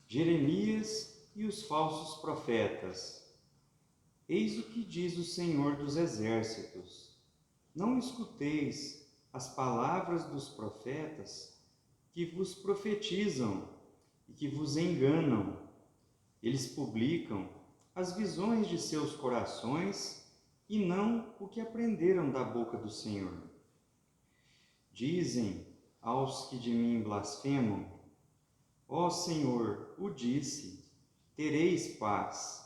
Jeremias e os falsos profetas. Eis o que diz o Senhor dos Exércitos: não escuteis as palavras dos profetas que vos profetizam e que vos enganam. Eles publicam as visões de seus corações e não o que aprenderam da boca do Senhor. Dizem aos que de mim blasfemam: ó Senhor, o disse, tereis paz.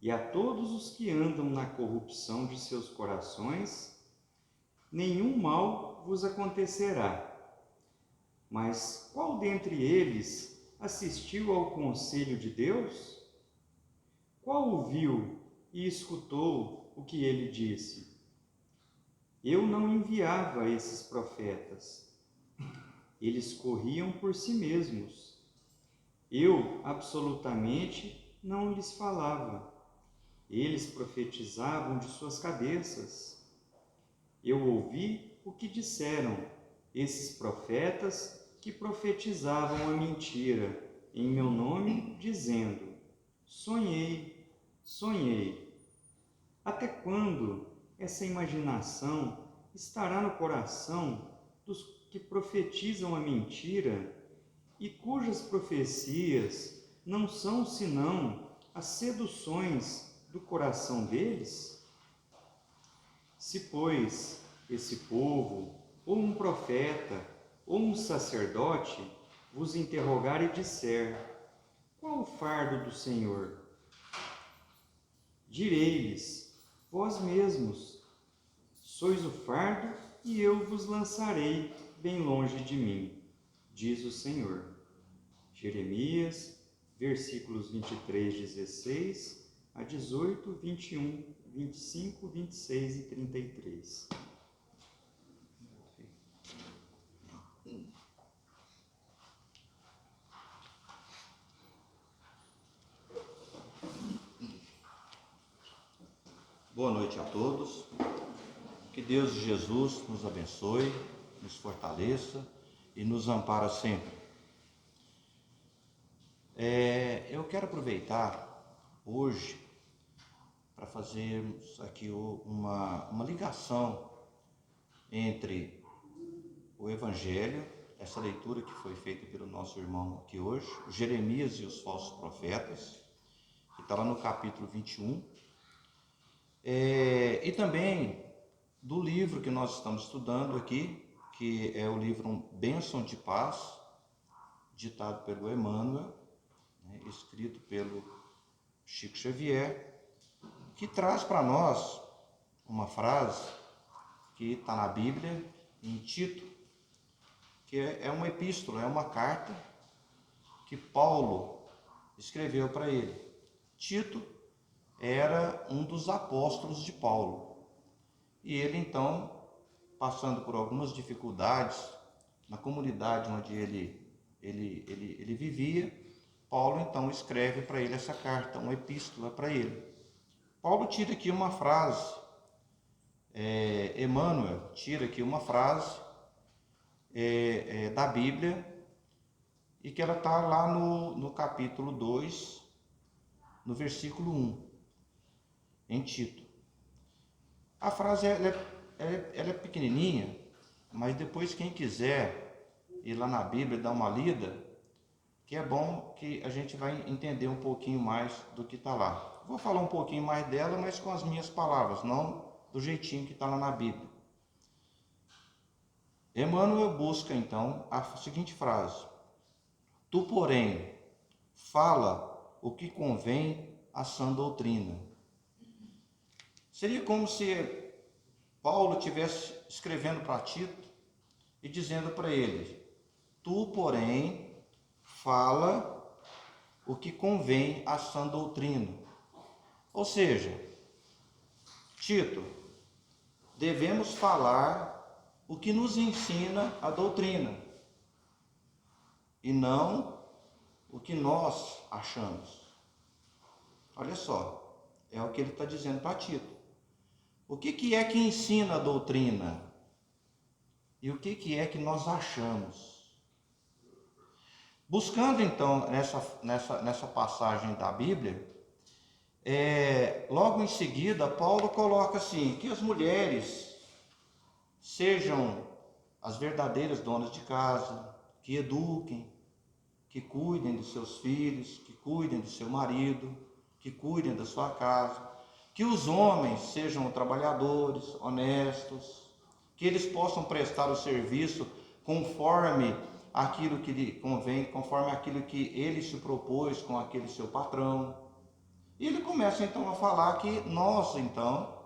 E a todos os que andam na corrupção de seus corações, nenhum mal vos acontecerá. Mas qual dentre eles assistiu ao conselho de Deus? Qual ouviu e escutou o que ele disse? Eu não enviava esses profetas. Eles corriam por si mesmos. Eu absolutamente não lhes falava. Eles profetizavam de suas cabeças. Eu ouvi o que disseram esses profetas que profetizavam a mentira em meu nome, dizendo: sonhei, sonhei. Até quando essa imaginação estará no coração dos que profetizam a mentira e cujas profecias não são senão as seduções do coração deles? Se, pois, esse povo, ou um profeta, ou um sacerdote, vos interrogar e disser: qual o fardo do Senhor? Direi-lhes: vós mesmos sois o fardo, e eu vos lançarei bem longe de mim, diz o Senhor. Jeremias, versículos 23, 16 a 18, 21, 25, 26 e 33. Boa noite a todos. Que Deus e Jesus nos abençoe, nos fortaleça e nos ampara sempre. Eu quero aproveitar hoje para fazermos aqui uma ligação entre o Evangelho, essa leitura que foi feita pelo nosso irmão aqui hoje, Jeremias e os falsos profetas, que está lá no capítulo 21, e também do livro que nós estamos estudando aqui, que é o livro Bênção de Paz, ditado pelo Emmanuel, escrito pelo Chico Xavier, que traz para nós uma frase que está na Bíblia, em Tito, que é uma epístola, é uma carta que Paulo escreveu para ele. Tito era um dos apóstolos de Paulo. E ele, então, passando por algumas dificuldades na comunidade onde ele vivia, Paulo, então, escreve para ele essa carta, uma epístola para ele. Paulo tira aqui uma frase, Emmanuel tira aqui uma frase da Bíblia, e que ela está lá no capítulo 2, no versículo 1, em Tito. A frase ela é pequenininha, mas depois quem quiser ir lá na Bíblia e dar uma lida, que é bom que a gente vai entender um pouquinho mais do que está lá. Vou falar um pouquinho mais dela, mas com as minhas palavras, não do jeitinho que está lá na Bíblia. Emmanuel busca então a seguinte frase: tu, porém, fala o que convém à sã doutrina. Seria como se Paulo estivesse escrevendo para Tito e dizendo para ele: tu, porém, fala o que convém à sã doutrina. Ou seja, Tito, devemos falar o que nos ensina a doutrina e não o que nós achamos. Olha só, é o que ele está dizendo para Tito. O que é que ensina a doutrina? E o que é que nós achamos? Buscando então nessa passagem da Bíblia, logo em seguida, Paulo coloca assim, que as mulheres sejam as verdadeiras donas de casa, que eduquem, que cuidem dos seus filhos, que cuidem do seu marido, que cuidem da sua casa, que os homens sejam trabalhadores, honestos, que eles possam prestar o serviço conforme aquilo que lhe convém, conforme aquilo que ele se propôs com aquele seu patrão. E ele começa então a falar que nós então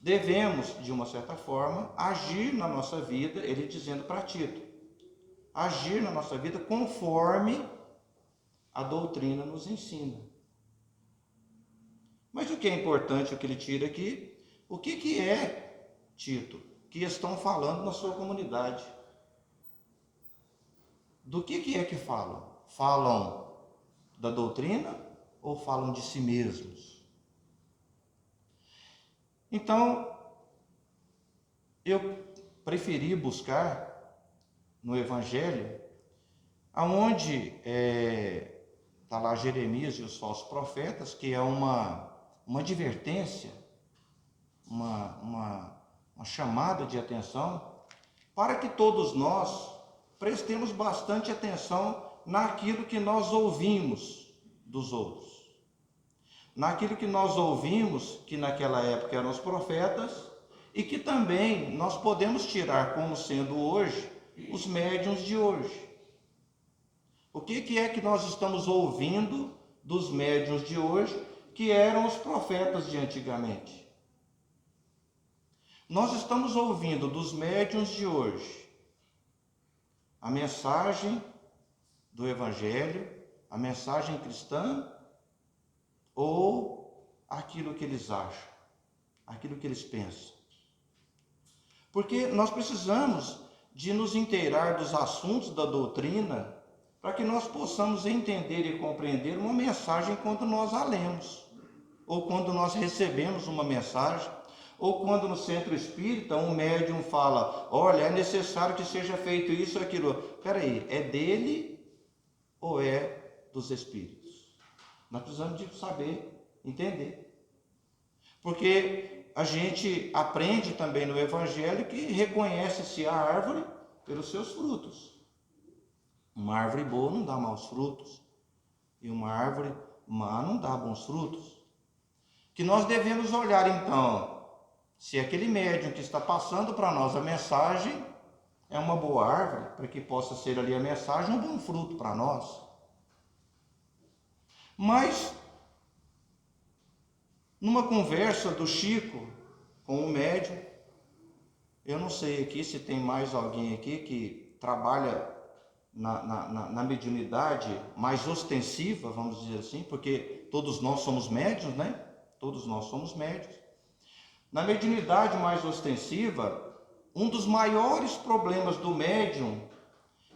devemos, de uma certa forma, agir na nossa vida, ele dizendo para Tito, agir na nossa vida conforme a doutrina nos ensina. Mas o que é importante, o que ele tira aqui, o que é, Tito, que estão falando na sua comunidade? Do que é que falam? Falam da doutrina ou falam de si mesmos? Então, eu preferi buscar no Evangelho, aonde está lá Jeremias e os falsos profetas, que é uma advertência, uma chamada de atenção, para que todos nós prestemos bastante atenção naquilo que nós ouvimos dos outros. Naquilo que nós ouvimos, que naquela época eram os profetas, e que também nós podemos tirar como sendo hoje os médiuns de hoje. O que é que nós estamos ouvindo dos médiuns de hoje, que eram os profetas de antigamente? Nós estamos ouvindo dos médiuns de hoje a mensagem do Evangelho, a mensagem cristã, ou aquilo que eles acham, aquilo que eles pensam. Porque nós precisamos de nos inteirar dos assuntos da doutrina para que nós possamos entender e compreender uma mensagem quando nós a lemos, ou quando nós recebemos uma mensagem, ou quando no centro espírita um médium fala, olha, é necessário que seja feito isso ou aquilo. Peraí, é dele ou é dos espíritos? Nós precisamos de saber, entender. Porque a gente aprende também no Evangelho que reconhece-se a árvore pelos seus frutos. Uma árvore boa não dá maus frutos. E uma árvore má não dá bons frutos. Que nós devemos olhar então, se aquele médium que está passando para nós a mensagem é uma boa árvore, para que possa ser ali a mensagem um bom fruto para nós. Mas, numa conversa do Chico com o médium, eu não sei aqui se tem mais alguém aqui que trabalha na mediunidade mais ostensiva, vamos dizer assim, porque todos nós somos médiuns, né? Todos nós somos médiuns. Na mediunidade mais ostensiva, um dos maiores problemas do médium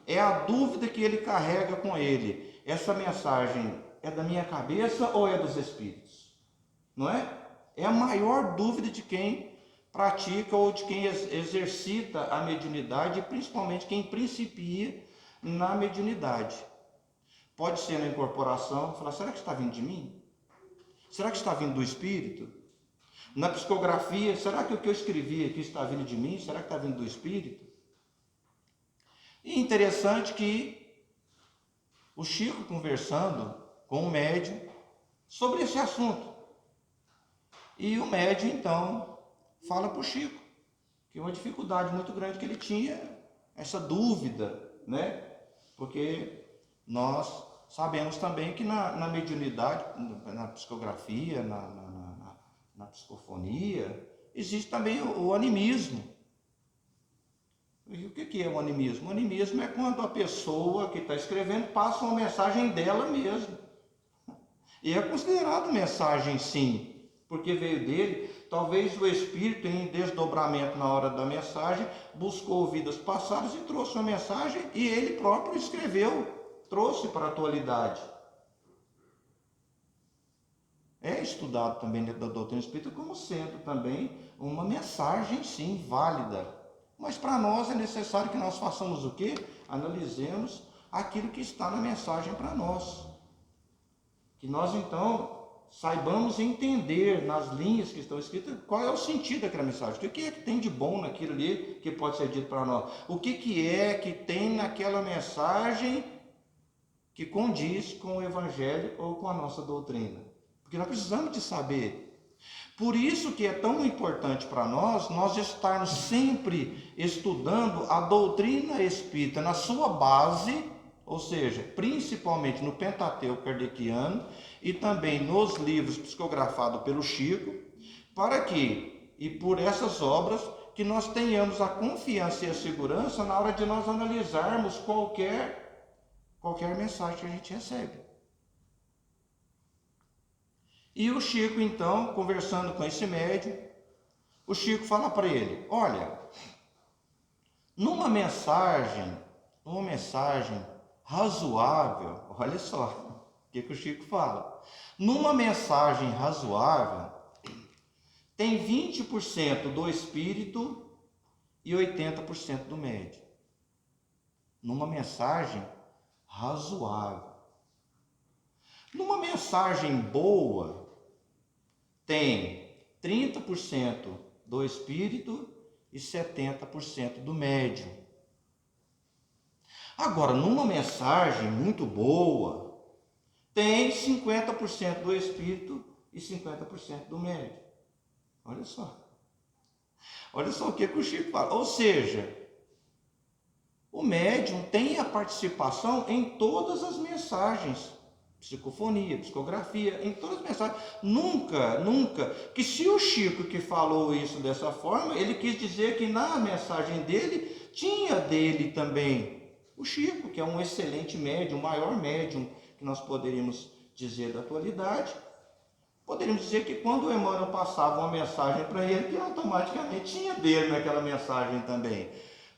é a dúvida que ele carrega com ele. Essa mensagem é da minha cabeça ou é dos espíritos? Não é? É a maior dúvida de quem pratica ou de quem exercita a mediunidade, principalmente quem principia na mediunidade. Pode ser na incorporação, falar, será que está vindo de mim? Será que está vindo do espírito? Na psicografia, será que o que eu escrevi aqui está vindo de mim? Será que está vindo do espírito? E interessante que o Chico conversando com o médium sobre esse assunto. E o médium, então, fala para o Chico que uma dificuldade muito grande que ele tinha, essa dúvida, né? Porque nós sabemos também que na mediunidade, na psicografia, na psicofonia, existe também o animismo. E o que é o animismo? O animismo é quando a pessoa que está escrevendo passa uma mensagem dela mesma. E é considerado mensagem, sim, porque veio dele. Talvez o espírito, em desdobramento na hora da mensagem, buscou vidas passadas e trouxe uma mensagem e ele próprio escreveu, trouxe para a atualidade. É estudado também dentro da doutrina espírita como sendo também uma mensagem, sim, válida. Mas para nós é necessário que nós façamos o quê? Analisemos aquilo que está na mensagem para nós. Que nós, então, saibamos entender nas linhas que estão escritas qual é o sentido daquela mensagem. O que é que tem de bom naquilo ali que pode ser dito para nós? O que é que tem naquela mensagem que condiz com o Evangelho ou com a nossa doutrina? Porque nós precisamos de saber. Por isso que é tão importante para nós estarmos sempre estudando a doutrina espírita na sua base, ou seja, principalmente no Pentateuco kardeciano e também nos livros psicografados pelo Chico, para que, e por essas obras, que nós tenhamos a confiança e a segurança na hora de nós analisarmos qualquer mensagem que a gente recebe. E o Chico, então, conversando com esse médium, o Chico fala para ele: olha, numa mensagem razoável, olha só o que o Chico fala. Numa mensagem razoável, tem 20% do espírito e 80% do médium. Numa mensagem razoável. Numa mensagem boa, tem 30% do espírito e 70% do médium. Agora, numa mensagem muito boa, tem 50% do espírito e 50% do médium. Olha só. Olha só o que o Chico fala. Ou seja, o médium tem a participação em todas as mensagens. Psicofonia, psicografia, em todas as mensagens. Nunca, que se o Chico que falou isso dessa forma, ele quis dizer que na mensagem dele, tinha dele também o Chico, que é um excelente médium, o maior médium que nós poderíamos dizer da atualidade. Poderíamos dizer que quando o Emmanuel passava uma mensagem para ele, que automaticamente tinha dele naquela mensagem também.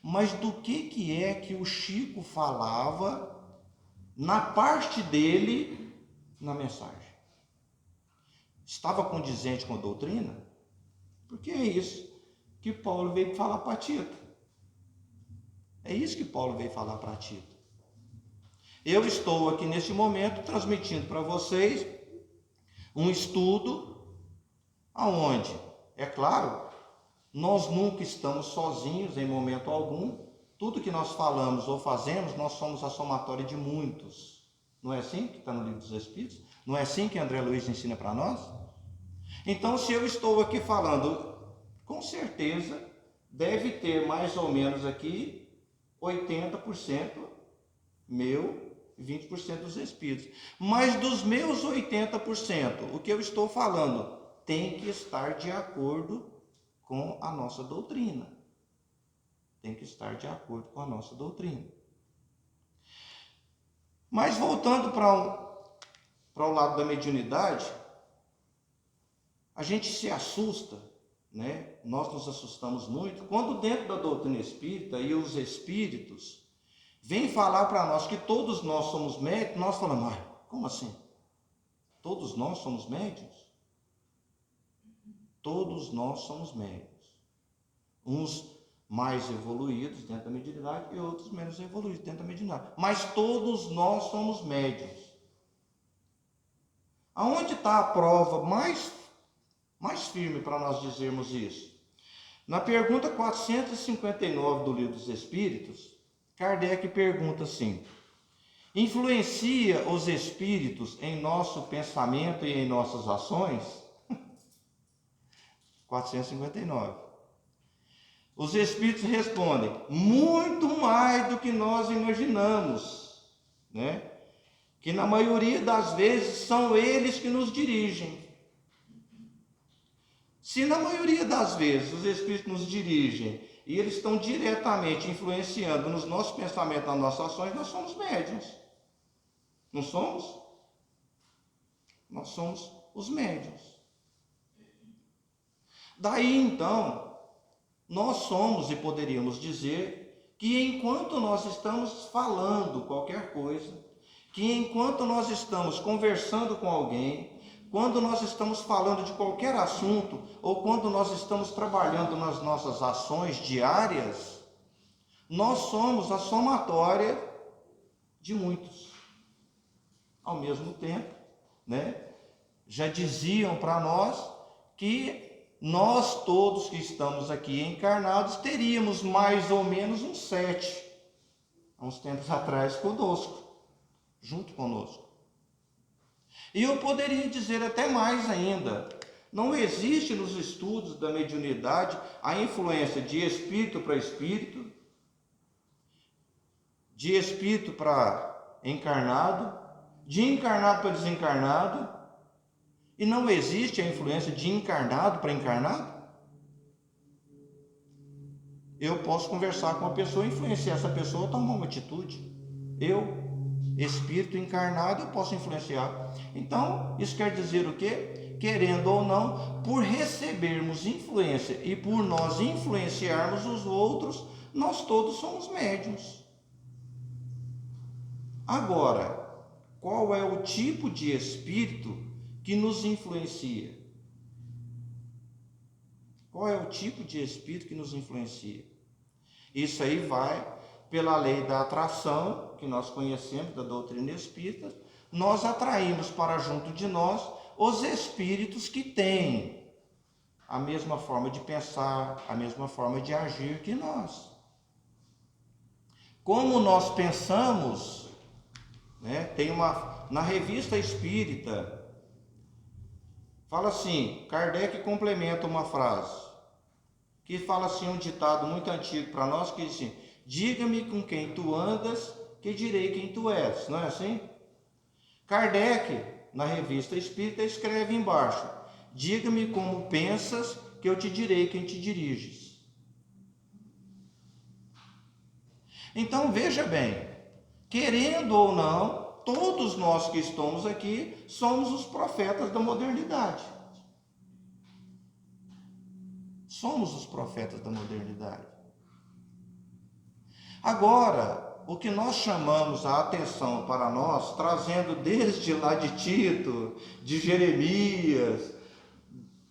Mas do que é que o Chico falava na parte dele, na mensagem? Estava condizente com a doutrina? Porque é isso que Paulo veio falar para Tito. É isso que Paulo veio falar para Tito. Eu estou aqui neste momento transmitindo para vocês um estudo aonde, é claro, nós nunca estamos sozinhos em momento algum. Tudo que nós falamos ou fazemos, nós somos a somatória de muitos. Não é assim que está no Livro dos Espíritos? Não é assim que André Luiz ensina para nós? Então, se eu estou aqui falando, com certeza, deve ter mais ou menos aqui 80% meu e 20% dos Espíritos. Mas dos meus 80%, o que eu estou falando tem que estar de acordo com a nossa doutrina. Tem que estar de acordo com a nossa doutrina. Mas voltando para o lado da mediunidade, a gente se assusta, né? Nós nos assustamos muito quando dentro da doutrina espírita e os espíritos vêm falar para nós que todos nós somos médiuns. Nós falamos: como assim? Todos nós somos médiuns? Todos nós somos médiuns. Uns mais evoluídos dentro da mediunidade e outros menos evoluídos dentro da mediunidade. Mas todos nós somos médiuns. Aonde está a prova mais firme para nós dizermos isso? Na pergunta 459 do Livro dos Espíritos, Kardec pergunta assim: influencia os espíritos em nosso pensamento e em nossas ações? 459. Os espíritos respondem: muito mais do que nós imaginamos, né? Que na maioria das vezes são eles que nos dirigem. Se na maioria das vezes os espíritos nos dirigem e eles estão diretamente influenciando nos nossos pensamentos, nas nossas ações, nós somos médiuns. Não somos? Nós somos os médiuns. Daí então, nós somos, e poderíamos dizer, que enquanto nós estamos falando qualquer coisa, que enquanto nós estamos conversando com alguém, quando nós estamos falando de qualquer assunto, ou quando nós estamos trabalhando nas nossas ações diárias, nós somos a somatória de muitos. Ao mesmo tempo, né, já diziam para nós que nós todos que estamos aqui encarnados teríamos mais ou menos uns 7, há uns tempos atrás conosco, junto conosco. E eu poderia dizer até mais ainda. Não existe nos estudos da mediunidade a influência de espírito para espírito, de espírito para encarnado, de encarnado para desencarnado, e não existe a influência de encarnado para encarnado. Eu posso conversar com uma pessoa e influenciar essa pessoa a tomar uma atitude. Eu, espírito encarnado, eu posso influenciar. Então, isso quer dizer o quê? Querendo ou não, por recebermos influência e por nós influenciarmos os outros, nós todos somos médiuns. Agora, qual é o tipo de espírito que nos influencia? Qual é o tipo de espírito que nos influencia? Isso aí vai pela lei da atração, que nós conhecemos da doutrina espírita. Nós atraímos para junto de nós os espíritos que têm a mesma forma de pensar, a mesma forma de agir que nós. Como nós pensamos, né, tem na Revista Espírita, fala assim, Kardec complementa uma frase, que fala assim, um ditado muito antigo para nós, que diz assim, diga-me com quem tu andas, que direi quem tu és. Não é assim? Kardec, na Revista Espírita, escreve embaixo, diga-me como pensas, que eu te direi quem te diriges. Então, veja bem, querendo ou não, todos nós que estamos aqui somos os profetas da modernidade. Somos os profetas da modernidade. Agora, o que nós chamamos a atenção para nós, trazendo desde lá de Tito, de Jeremias,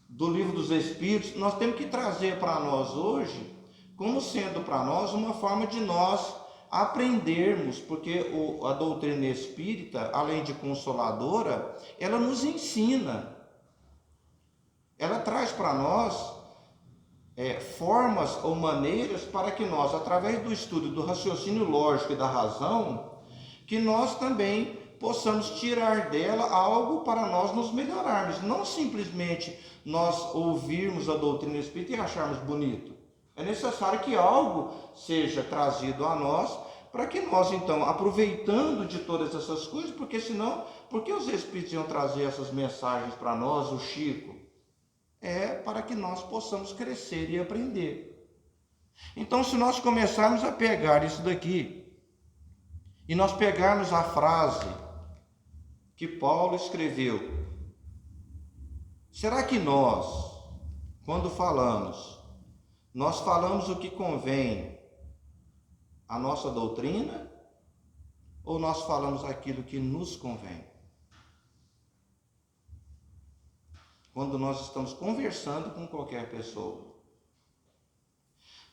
do Livro dos Espíritos, nós temos que trazer para nós hoje, como sendo para nós uma forma de nós aprendermos, porque a doutrina espírita, além de consoladora, ela nos ensina. Ela traz para nós formas ou maneiras para que nós, através do estudo do raciocínio lógico e da razão, que nós também possamos tirar dela algo para nós nos melhorarmos. Não simplesmente nós ouvirmos a doutrina espírita e acharmos bonito. É necessário que algo seja trazido a nós para que nós, então, aproveitando de todas essas coisas, porque senão, por que os espíritos iam trazer essas mensagens para nós, o Chico? É para que nós possamos crescer e aprender. Então, se nós começarmos a pegar isso daqui, e nós pegarmos a frase que Paulo escreveu, será que nós, quando falamos, nós falamos o que convém à nossa doutrina, ou nós falamos aquilo que nos convém? Quando nós estamos conversando com qualquer pessoa.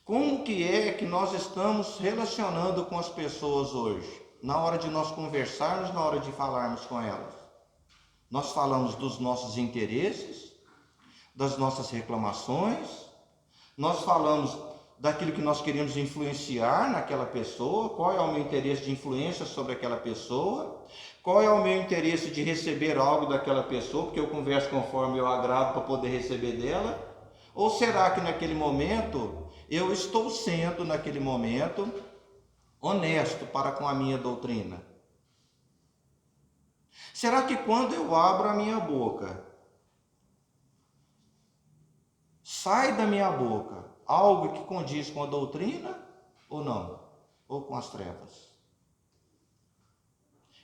Como que é que nós estamos relacionando com as pessoas hoje? Na hora de nós conversarmos, na hora de falarmos com elas. Nós falamos dos nossos interesses, das nossas reclamações, nós falamos daquilo que nós queremos influenciar naquela pessoa, qual é o meu interesse de influência sobre aquela pessoa, qual é o meu interesse de receber algo daquela pessoa, porque eu converso conforme eu agrado para poder receber dela, ou será que naquele momento eu estou sendo, naquele momento, honesto para com a minha doutrina? Será que quando eu abro a minha boca, sai da minha boca algo que condiz com a doutrina ou não? Ou com as trevas?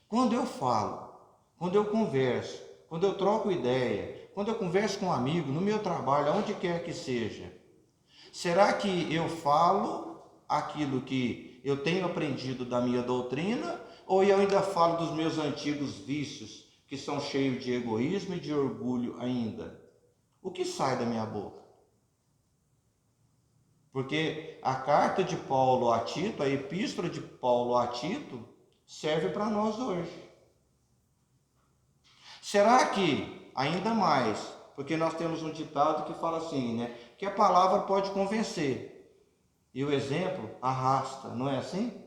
Quando eu falo, quando eu converso, quando eu troco ideia, quando eu converso com um amigo, no meu trabalho, aonde quer que seja, será que eu falo aquilo que eu tenho aprendido da minha doutrina, ou eu ainda falo dos meus antigos vícios, que são cheios de egoísmo e de orgulho ainda? O que sai da minha boca? Porque a carta de Paulo a Tito, a epístola de Paulo a Tito, serve para nós hoje. Será que, ainda mais, porque nós temos um ditado que fala assim, né? Que a palavra pode convencer e o exemplo arrasta, não é assim?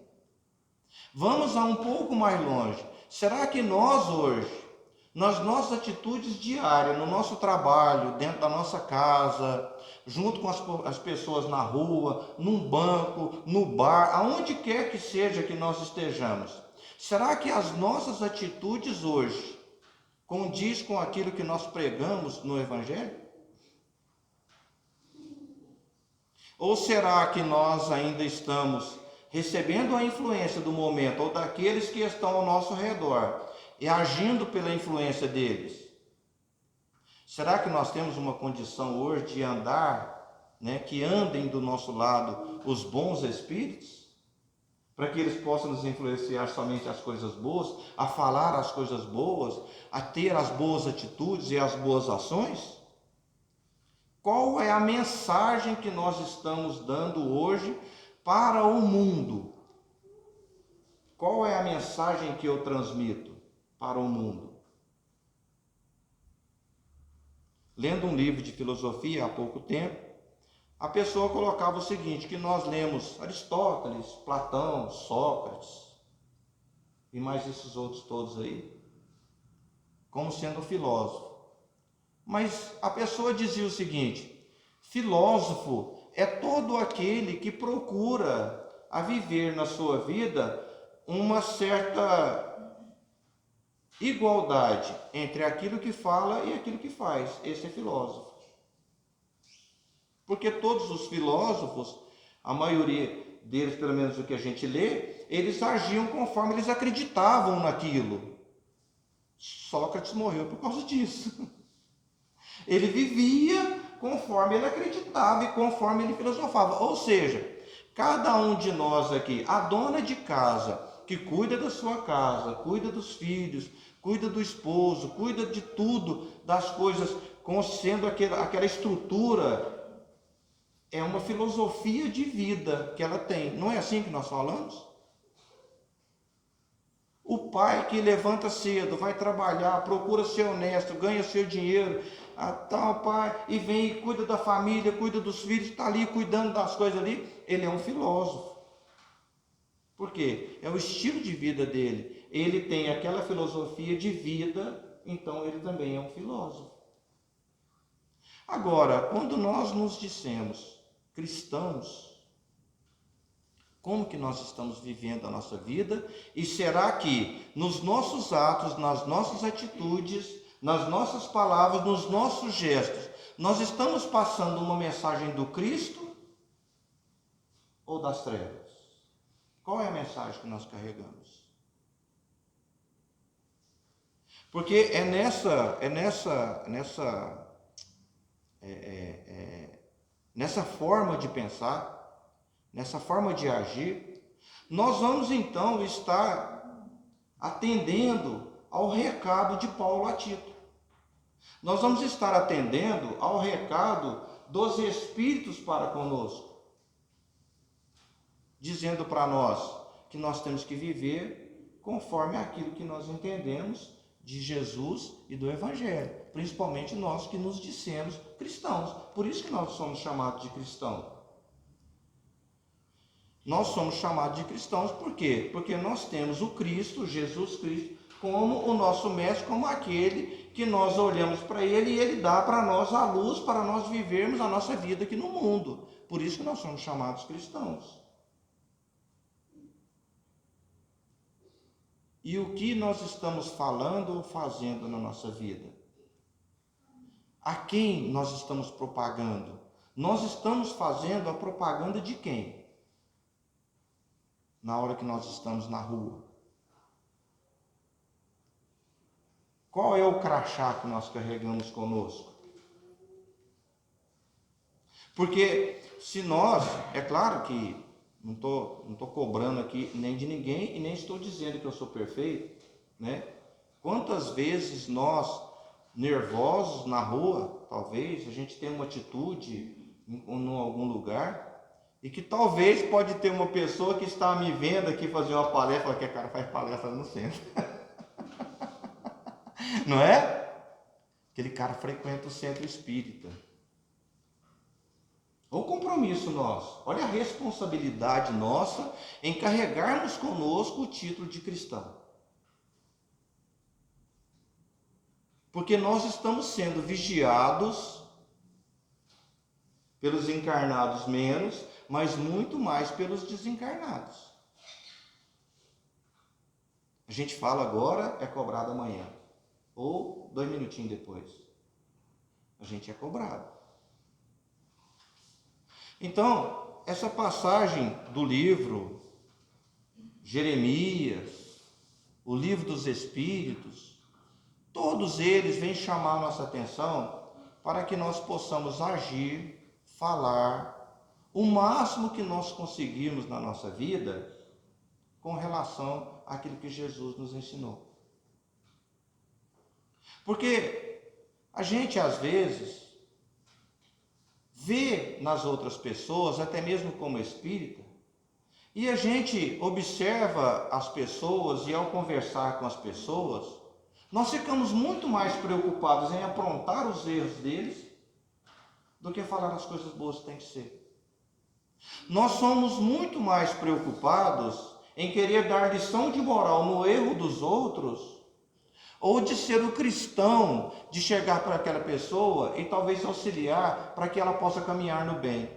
Vamos a um pouco mais longe. Será que nós hoje, nas nossas atitudes diárias, no nosso trabalho, dentro da nossa casa, junto com as pessoas na rua, num banco, no bar, aonde quer que seja que nós estejamos, será que as nossas atitudes hoje condiz com aquilo que nós pregamos no Evangelho? Ou será que nós ainda estamos recebendo a influência do momento ou daqueles que estão ao nosso redor e agindo pela influência deles? Será que nós temos uma condição hoje de andar, né, que andem do nosso lado os bons espíritos, para que eles possam nos influenciar somente as coisas boas, a falar as coisas boas, a ter as boas atitudes e as boas ações? Qual é a mensagem que nós estamos dando hoje para o mundo? Qual é a mensagem que eu transmito para o mundo? Lendo um livro de filosofia há pouco tempo, a pessoa colocava o seguinte, que nós lemos Aristóteles, Platão, Sócrates e mais esses outros todos aí, como sendo filósofo. Mas a pessoa dizia o seguinte, filósofo é todo aquele que procura a viver na sua vida uma certa igualdade entre aquilo que fala e aquilo que faz. Esse é filósofo. Porque todos os filósofos, a maioria deles, pelo menos o que a gente lê, eles agiam conforme eles acreditavam naquilo. Sócrates morreu por causa disso. Ele vivia conforme ele acreditava e conforme ele filosofava. Ou seja, cada um de nós aqui, a dona de casa, que cuida da sua casa, cuida dos filhos, cuida do esposo, cuida de tudo, das coisas, sendo aquela estrutura, é uma filosofia de vida que ela tem. Não é assim que nós falamos? O pai que levanta cedo, vai trabalhar, procura ser honesto, ganha seu dinheiro, tal pai, e vem e cuida da família, cuida dos filhos, está ali cuidando das coisas ali, ele é um filósofo. Por quê? É o estilo de vida dele. Ele tem aquela filosofia de vida, então ele também é um filósofo. Agora, quando nós nos dissemos cristãos, como que nós estamos vivendo a nossa vida? E será que nos nossos atos, nas nossas atitudes, nas nossas palavras, nos nossos gestos, nós estamos passando uma mensagem do Cristo ou das trevas? Qual é a mensagem que nós carregamos? Porque nessa forma de pensar, nessa forma de agir, nós vamos então estar atendendo ao recado de Paulo a Tito. Nós vamos estar atendendo ao recado dos Espíritos para conosco, dizendo para nós que nós temos que viver conforme aquilo que nós entendemos de Jesus e do Evangelho, principalmente nós que nos dissemos cristãos. Por isso que nós somos chamados de cristãos. Nós somos chamados de cristãos por quê? Porque nós temos o Cristo, Jesus Cristo, como o nosso mestre, como aquele que nós olhamos para ele e ele dá para nós a luz para nós vivermos a nossa vida aqui no mundo. Por isso que nós somos chamados cristãos. E o que nós estamos falando ou fazendo na nossa vida? A quem nós estamos propagando? Nós estamos fazendo a propaganda de quem? Na hora que nós estamos na rua. Qual é o crachá que nós carregamos conosco? Porque se nós, é claro que não estou cobrando aqui nem de ninguém e nem estou dizendo que eu sou perfeito, né? Quantas vezes nós, nervosos na rua, talvez, a gente tem uma atitude em algum lugar E que talvez pode ter uma pessoa que está me vendo aqui fazer uma palestra, que a cara faz palestra no centro. Não é? Aquele cara frequenta o centro espírita. Olha o compromisso nosso, olha a responsabilidade nossa em carregarmos conosco o título de cristão. Porque nós estamos sendo vigiados pelos encarnados menos, mas muito mais pelos desencarnados. A gente fala agora, é cobrado amanhã, ou 2 minutinhos depois. A gente é cobrado. Então, essa passagem do livro Jeremias, o livro dos Espíritos, todos eles vêm chamar a nossa atenção para que nós possamos agir, falar o máximo que nós conseguirmos na nossa vida com relação àquilo que Jesus nos ensinou. Porque a gente, às vezes, vê nas outras pessoas, até mesmo como espírita, e a gente observa as pessoas e ao conversar com as pessoas, nós ficamos muito mais preocupados em aprontar os erros deles do que falar as coisas boas que tem que ser. Nós somos muito mais preocupados em querer dar lição de moral no erro dos outros, ou de ser o cristão, de chegar para aquela pessoa e talvez auxiliar para que ela possa caminhar no bem.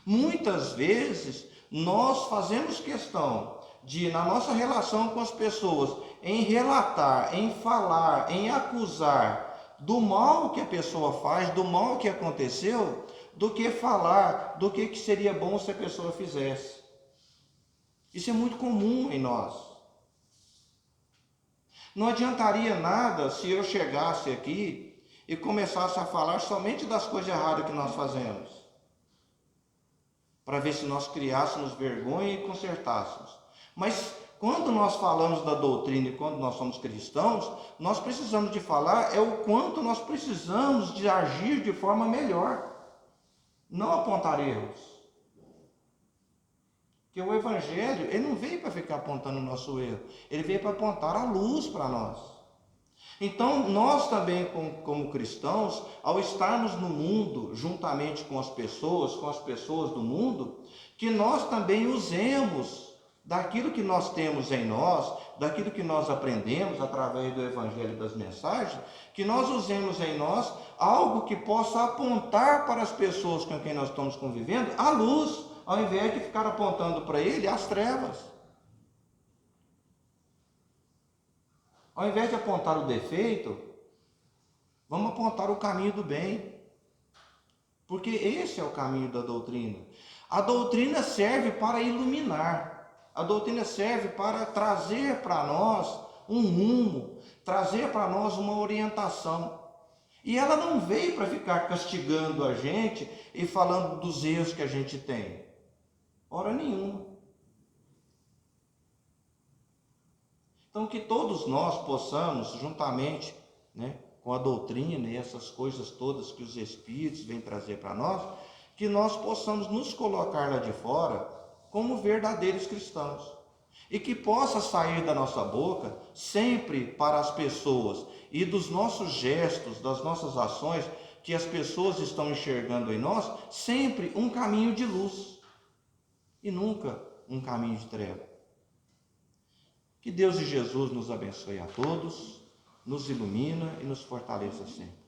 Muitas vezes nós fazemos questão de, na nossa relação com as pessoas, em relatar, em falar, em acusar do mal que a pessoa faz, do mal que aconteceu, do que falar do que seria bom se a pessoa fizesse. Isso é muito comum em nós. Não adiantaria nada se eu chegasse aqui e começasse a falar somente das coisas erradas que nós fazemos, para ver se nós criássemos vergonha e consertássemos. Mas quando nós falamos da doutrina e quando nós somos cristãos, nós precisamos de falar o quanto nós precisamos de agir de forma melhor, não apontar erros. Porque o Evangelho, ele não veio para ficar apontando o nosso erro, ele veio para apontar a luz para nós. Então, nós também, como cristãos, ao estarmos no mundo, juntamente com as pessoas do mundo, que nós também usemos daquilo que nós temos em nós, daquilo que nós aprendemos através do Evangelho e das mensagens, que nós usemos em nós algo que possa apontar para as pessoas com quem nós estamos convivendo a luz, ao invés de ficar apontando para ele as trevas. Ao invés de apontar o defeito, vamos apontar o caminho do bem. Porque esse é o caminho da doutrina. A doutrina serve para iluminar. A doutrina serve para trazer para nós um rumo, trazer para nós uma orientação. E ela não veio para ficar castigando a gente e falando dos erros que a gente tem. Hora nenhuma. Então, que todos nós possamos, juntamente, com a doutrina e essas coisas todas que os Espíritos vêm trazer para nós, que nós possamos nos colocar lá de fora como verdadeiros cristãos. E que possa sair da nossa boca, sempre para as pessoas, e dos nossos gestos, das nossas ações, que as pessoas estão enxergando em nós, sempre um caminho de luz, e nunca um caminho de treva. Que Deus e Jesus nos abençoe a todos, nos ilumina e nos fortaleça sempre.